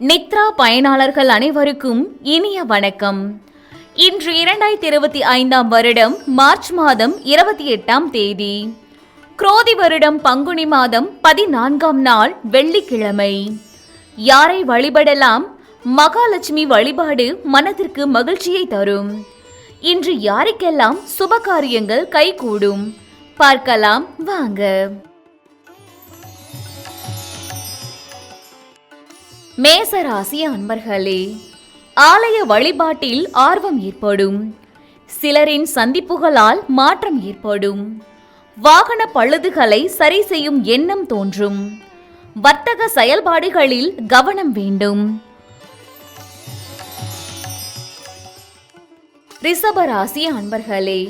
நித்ரா பயனாளர்கள் அனைவருக்கும் இனிய வணக்கம். இன்று 2025 வருடம் மார்ச் மாதம் 28ஆம் தேதி, குரோதி வருடம் பங்குனி மாதம் 14ஆம் நாள் வெள்ளிக்கிழமை. யாரை வழிபடலாம்? மகாலட்சுமி வழிபாடு மனதிற்கு மகிழ்ச்சியை தரும். இன்று யாருக்கெல்லாம் சுபகாரியங்கள் கைகூடும் பார்க்கலாம் வாங்க. மேசராசி அன்பர்களே, ஆலய வழிபாட்டில் ஆர்வம் ஏற்படும். சிலரின் சந்திப்புகளால் மாற்றம் ஏற்படும். வாகன பழுதுகளை சரி செய்யும் எண்ணம் தோன்றும். வர்த்தக செயல்பாடுகளில் கவனம் வேண்டும். ரிஷபராசி அன்பர்களே,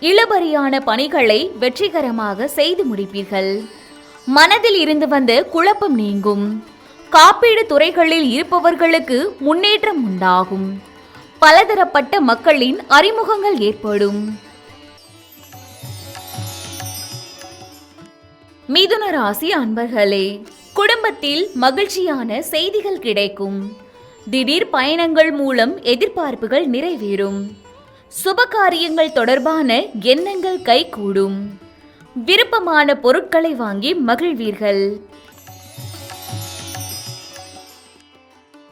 இழுபறியான பணிகளை வெற்றிகரமாக செய்து முடிப்பீர்கள். மனதில் இருந்து வந்த குழப்பம் நீங்கும். காப்பீடு துறைகளில் இருப்பவர்களுக்கு முன்னேற்றம் உண்டாகும். பலதரப்பட்ட மக்களின் அறிமுகங்கள் ஏற்படும். மிதுன ராசி அன்பர்களே, குடும்பத்தில் மகிழ்ச்சியான செய்திகள் கிடைக்கும். திடீர் பயணங்கள் மூலம் எதிர்பார்ப்புகள் நிறைவேறும். சுபகாரியங்கள் தொடர்பான எண்ணங்கள் கைகூடும். விருப்பமான பொருட்களை வாங்கி மகிழ்வீர்கள்.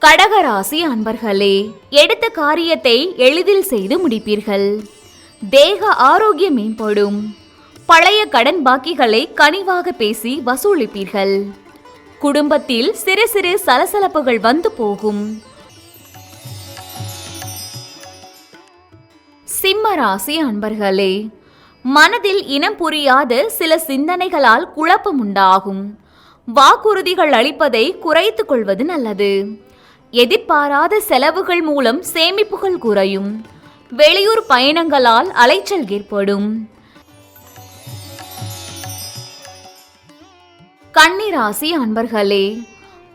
கடகராசி அன்பர்களே, எடுத்த காரியத்தை எளிதில் செய்து முடிப்பீர்கள். தேக ஆரோக்கியம் மேம்படும். பழைய கடன் பாக்கிகளை கனிவாக பேசி வசூலிப்பீர்கள். குடும்பத்தில் சிறு சிறு சலசலப்புகள் வந்து போகும். சிம்ம ராசி அன்பர்களே, மனதில் இனம் புரியாத சில சிந்தனைகளால் குழப்பம் உண்டாகும். வாக்குறுதிகள் அளிப்பதை குறைத்துக் கொள்வது நல்லது. எதிர்பாராத செலவுகள் மூலம் சேமிப்புகள் குறையும். வெளியூர் பயணங்களால் அலைச்சல் ஏற்படும். கன்னிராசி அன்பர்களே,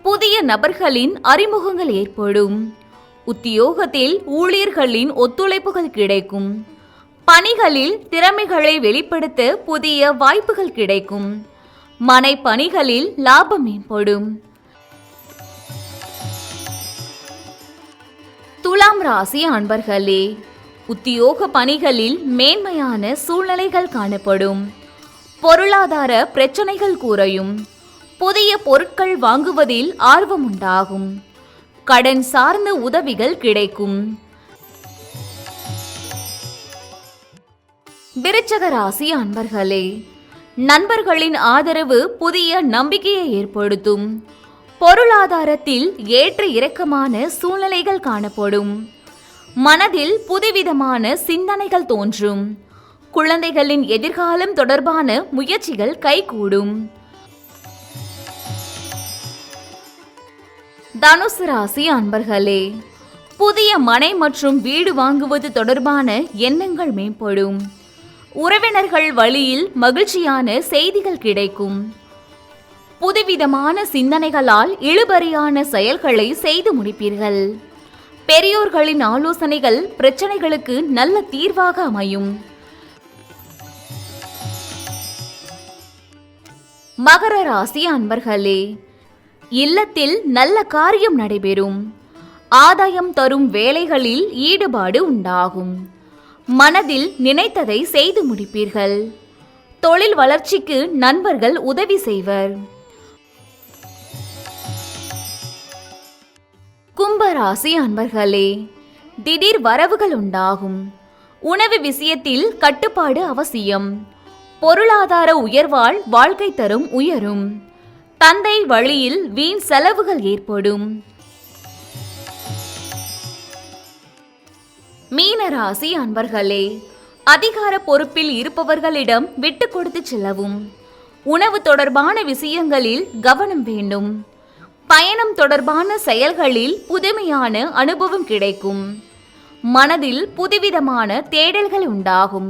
புதிய நபர்களின் அறிமுகங்கள் ஏற்படும். உத்தியோகத்தில் ஊழியர்களின் ஒத்துழைப்புகள் கிடைக்கும். பணிகளில் திறமைகளை வெளிப்படுத்த புதிய வாய்ப்புகள் கிடைக்கும். மனை பணிகளில் லாபம் மேம்படும். துலாம் ராசி அன்பர்களே, உத்தியோக பணிகளில் மேன்மையான சூழ்நிலைகள் காணப்படும். பொருளாதார பிரச்சனைகள் குறையும். புதிய பொருட்கள் வாங்குவதில் ஆர்வம் உண்டாகும். கடன் சார்ந்த உதவிகள் கிடைக்கும். விருச்சக ராசி அன்பர்களே, நண்பர்களின் ஆதரவு புதிய நம்பிக்கையை ஏற்படுத்தும். பொருளாதாரத்தில் ஏற்ற இறக்கமான சூழ்நிலைகள் காணப்படும். மனதில் புதுவிதமான சிந்தனைகள் தோன்றும். குழந்தைகளின் எதிர்காலம் தொடர்பான முயற்சிகள் கைகூடும். தனுசு ராசி அன்பர்களே, புதிய மனை மற்றும் வீடு வாங்குவது தொடர்பான எண்ணங்கள் மேம்படும். உறவினர்கள் வழியில் மகிழ்ச்சியான செய்திகள் கிடைக்கும். புதுவிதமான சிந்தனைகளால் இழுபறியான செயல்களை செய்து முடிப்பீர்கள். பெரியோர்களின் ஆலோசனைகள் பிரச்சனைகளுக்கு நல்ல தீர்வாக அமையும். மகர ராசி அன்பர்களே, இல்லத்தில் நல்ல காரியம் நடைபெறும். ஆதாயம் தரும் வேலைகளில் ஈடுபாடு உண்டாகும். மனதில் நினைத்ததை செய்து முடிப்பீர்கள். தொழில் வளர்ச்சிக்கு நண்பர்கள் உதவி செய்வர். கும்பராசி அன்பர்களே, திடீர் வரவுகள் உண்டாகும். உணவு விஷயத்தில் கட்டுப்பாடு அவசியம். பொருளாதார உயர்வால் வாழ்க்கை தரம் உயரும். தந்தை வழியில் வீண் செலவுகள் ஏற்படும். மீனராசி அன்பர்களே, அதிகார பொறுப்பில் இருப்பவர்களிடம் விட்டு கொடுத்து செல்லவும். உணவு தொடர்பான விஷயங்களில் கவனம் வேண்டும். பயணம் தொடர்பான செயல்களில் புதுமையான அனுபவம் கிடைக்கும். மனதில் புதுவிதமான தேடல்கள் உண்டாகும்.